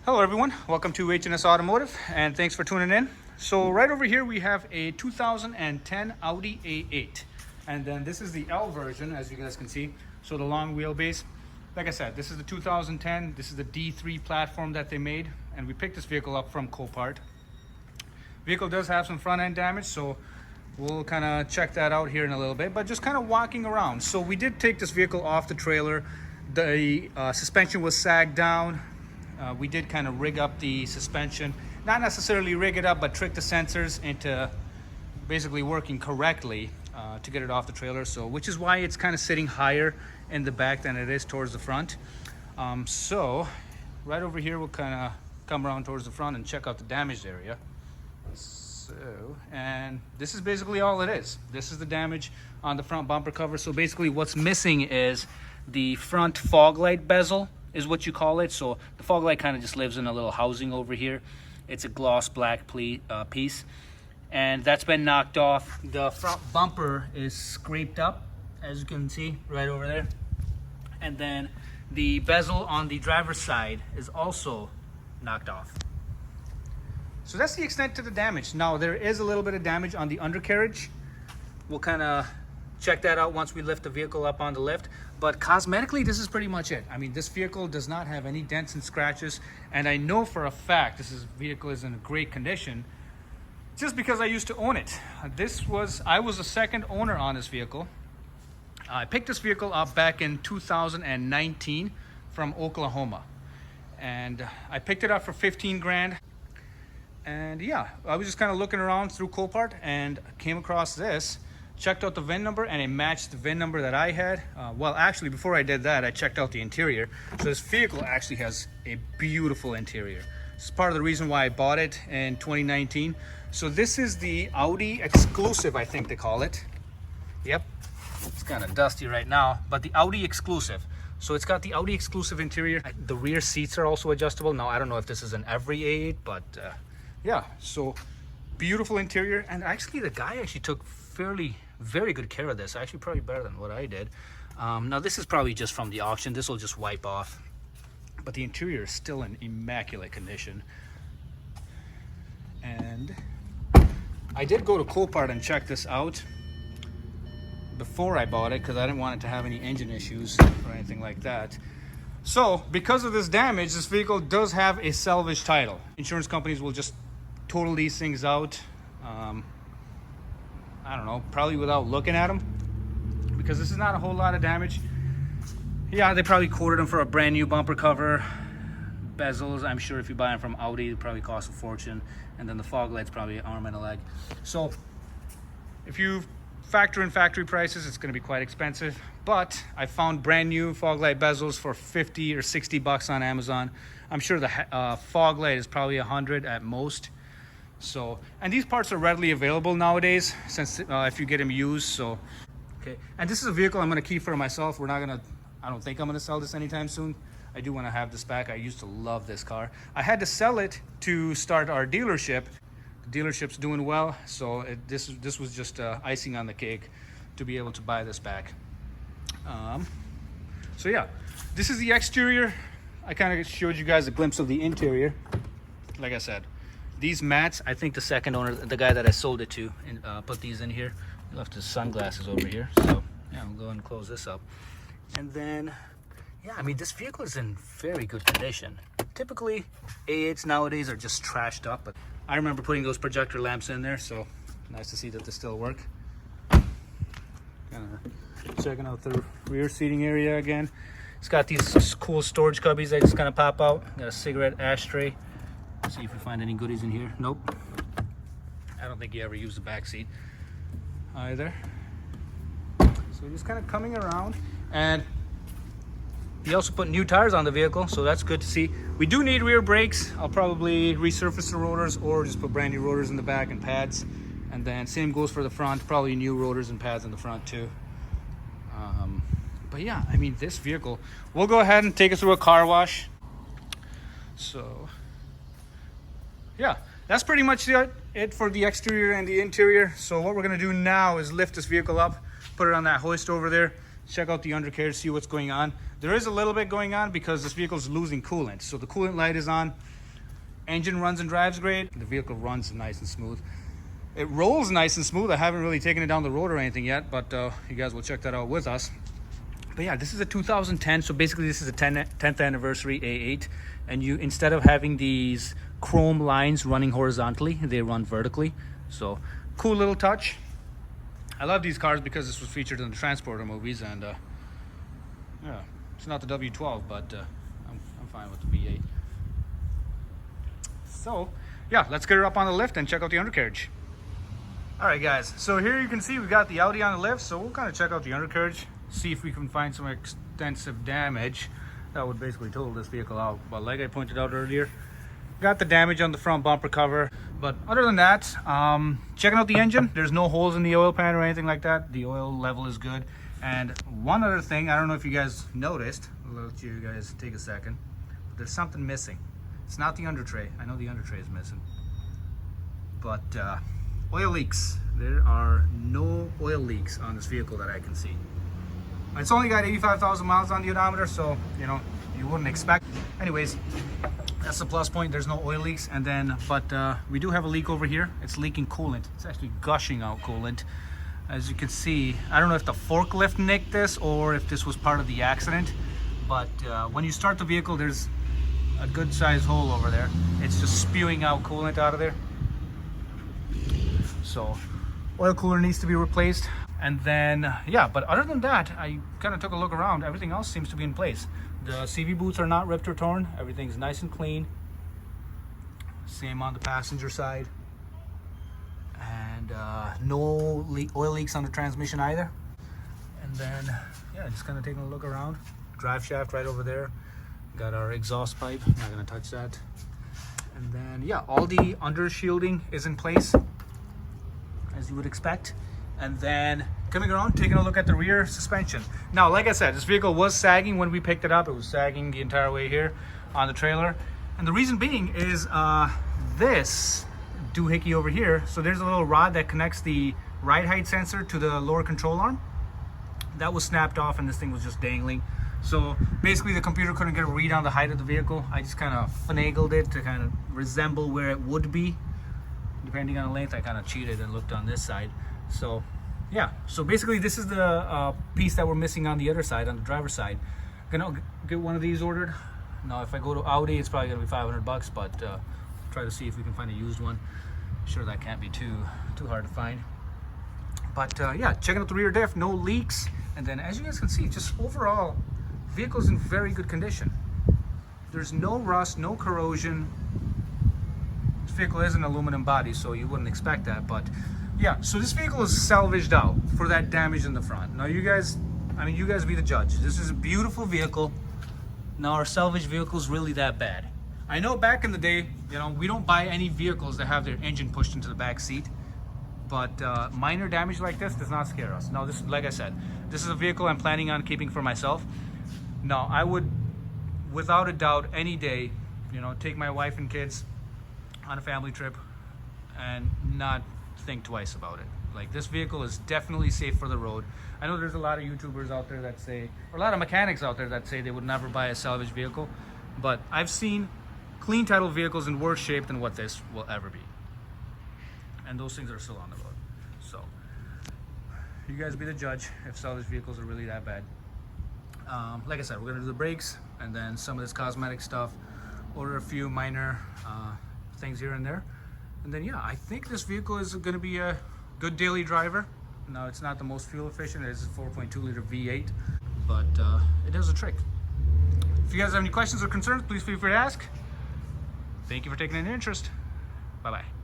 Hello everyone, welcome to H&S Automotive and thanks for tuning in. So right over here we have a 2010 Audi A8 and then this is the L version, as you guys can see. So the long wheelbase. Like I said, this is the 2010, this is the D3 platform that they made, and we picked this vehicle up from Copart. Vehicle does have some front end damage, so we'll kind of check that out here in a little bit, but just kind of walking around. So we did take this vehicle off the trailer. The suspension was sagged down. We did kind of rig up the suspension, not necessarily rig it up, but trick the sensors into basically working correctly to get it off the trailer. So, which is why it's kind of sitting higher in the back than it is towards the front. So right over here, we'll kind of come around towards the front and check out the damaged area. So, and this is basically all it is. This is the damage on the front bumper cover. So basically what's missing is the front fog light bezel, is what you call it. So the fog light kind of just lives in a little housing over here. It's a gloss black piece, and that's been knocked off. The front bumper is scraped up, as you can see right over there, and then the bezel on the driver's side is also knocked off. So that's the extent to the damage. Now there is a little bit of damage on the undercarriage. We'll kind of check that out once we lift the vehicle up on the lift. But cosmetically, this is pretty much it. I mean, this vehicle does not have any dents and scratches, and I know for a fact vehicle is in great condition just because I used to own it. I was a second owner on this vehicle. I picked this vehicle up back in 2019 from Oklahoma, and I picked it up for 15 grand. And yeah, I was just kind of looking around through Copart and came across this. Checked out the VIN number, and it matched the VIN number that I had. Well, actually, before I did that, I checked out the interior. So this vehicle actually has a beautiful interior. This is part of the reason why I bought it in 2019. So this is the Audi Exclusive, I think they call it. Yep, it's kind of dusty right now, but the Audi Exclusive. So it's got the Audi Exclusive interior. The rear seats are also adjustable. Now, I don't know if this is in every A8, but yeah, so beautiful interior. And actually, the guy actually took very good care of this, actually probably better than what I did. Now this is probably just from the auction. This will just wipe off, but the interior is still in immaculate condition. And I did go to Copart and check this out before I bought it because I didn't want it to have any engine issues or anything like that. So because of this damage, this vehicle does have a salvage title. Insurance companies will just total these things out, I don't know, probably without looking at them, because this is not a whole lot of damage. Yeah, they probably quoted them for a brand new bumper cover. Bezels, I'm sure if you buy them from Audi, it probably costs a fortune. And then the fog light's probably an arm and a leg. So if you factor in factory prices, it's going to be quite expensive. But I found brand new fog light bezels for 50 or 60 bucks on Amazon. I'm sure the fog light is probably 100 at most. So, and these parts are readily available nowadays, since if you get them used. So, okay. And this is a vehicle I'm going to keep for myself. I don't think I'm going to sell this anytime soon. I do want to have this back. I used to love this car. I had to sell it to start our dealership. The dealership's doing well, so this was just icing on the cake to be able to buy this back. So yeah, this is the exterior. I kind of showed you guys a glimpse of the interior. Like I said, these mats, I think the second owner, the guy that I sold it to, put these in here. He left his sunglasses over here. So yeah, I'll go and close this up. And then, yeah, I mean, this vehicle is in very good condition. Typically, A8s nowadays are just trashed up, but I remember putting those projector lamps in there, so nice to see that they still work. Kind of checking out the rear seating area again. It's got these cool storage cubbies that just kind of pop out. Got a cigarette ashtray. See if we find any goodies in here. Nope. I don't think you ever use the back seat either. So just kind of coming around, and he also put new tires on the vehicle, so that's good to see. We do need rear brakes. I'll probably resurface the rotors or just put brand new rotors in the back and pads. And then same goes for the front, probably new rotors and pads in the front too. But yeah, I mean, this vehicle, we'll go ahead and take it through a car wash. So yeah, that's pretty much it for the exterior and the interior. So what we're gonna do now is lift this vehicle up, put it on that hoist over there, check out the undercarriage, see what's going on. There is a little bit going on because this vehicle is losing coolant. So the coolant light is on. Engine runs and drives great. The vehicle runs nice and smooth. It rolls nice and smooth. I haven't really taken it down the road or anything yet, but you guys will check that out with us. But yeah, this is a 2010, so basically this is a 10th anniversary A8, and you, instead of having these chrome lines running horizontally, they run vertically. So cool little touch. I love these cars because this was featured in the Transporter movies, and yeah, it's not the W12, but I'm fine with the V8. So yeah, let's get her up on the lift and check out the undercarriage. All right guys, so here you can see we got the Audi on the lift, so we'll kind of check out the undercarriage, see if we can find some extensive damage that would basically total this vehicle out. But like I pointed out earlier, got the damage on the front bumper cover. But other than that, checking out the engine, there's no holes in the oil pan or anything like that. The oil level is good. And one other thing, I don't know if you guys noticed, I'll let you guys take a second, but there's something missing. It's not the under tray. I know the under tray is missing, but oil leaks. There are no oil leaks on this vehicle that I can see. It's only got 85,000 miles on the odometer, so you know, you wouldn't expect. Anyways, that's the plus point. There's no oil leaks. And then, but we do have a leak over here. It's leaking coolant. It's actually gushing out coolant. As you can see, I don't know if the forklift nicked this or if this was part of the accident, but when you start the vehicle, there's a good sized hole over there. It's just spewing out coolant out of there. So oil cooler needs to be replaced. And then yeah, but other than that, I kind of took a look around. Everything else seems to be in place. The CV boots are not ripped or torn. Everything's nice and clean. Same on the passenger side. And no oil leaks on the transmission either. And then yeah, just kind of taking a look around. Drive shaft right over there. Got our exhaust pipe, not gonna touch that. And then yeah, all the under shielding is in place, as you would expect. And then coming around, taking a look at the rear suspension. Now, like I said, this vehicle was sagging when we picked it up. It was sagging the entire way here on the trailer. And the reason being is this doohickey over here. So there's a little rod that connects the ride height sensor to the lower control arm. That was snapped off and this thing was just dangling. So basically the computer couldn't get a read on the height of the vehicle. I just kind of finagled it to kind of resemble where it would be. Depending on the length, I kind of cheated and looked on this side. So yeah, so basically this is the piece that we're missing on the other side, on the driver's side. Gonna get one of these ordered. Now if I go to Audi, it's probably gonna be $500, but try to see if we can find a used one. Sure, that can't be too hard to find. But yeah, checking out the rear diff, no leaks. And then as you guys can see, just overall, vehicle's in very good condition. There's no rust, no corrosion. This vehicle is an aluminum body, so you wouldn't expect that, but yeah, so this vehicle is salvaged out for that damage in the front. Now you guys, I mean, you guys be the judge. This is a beautiful vehicle. Now are salvage vehicles really that bad? I know back in the day, you know, we don't buy any vehicles that have their engine pushed into the back seat, but minor damage like this does not scare us. Now this, like I said, this is a vehicle I'm planning on keeping for myself. Now I would, without a doubt, any day, you know, take my wife and kids on a family trip and not think twice about it. Like, this vehicle is definitely safe for the road. I know there's a lot of YouTubers out there that say, or a lot of mechanics out there that say they would never buy a salvage vehicle, but I've seen clean title vehicles in worse shape than what this will ever be, and those things are still on the road. So you guys be the judge if salvage vehicles are really that bad. Like I said, we're gonna do the brakes and then some of this cosmetic stuff, order a few minor things here and there. And then yeah, I think this vehicle is going to be a good daily driver. Now it's not the most fuel efficient. It is a 4.2 liter V8, but it does a trick. If you guys have any questions or concerns, please feel free to ask. Thank you for taking an interest. Bye bye.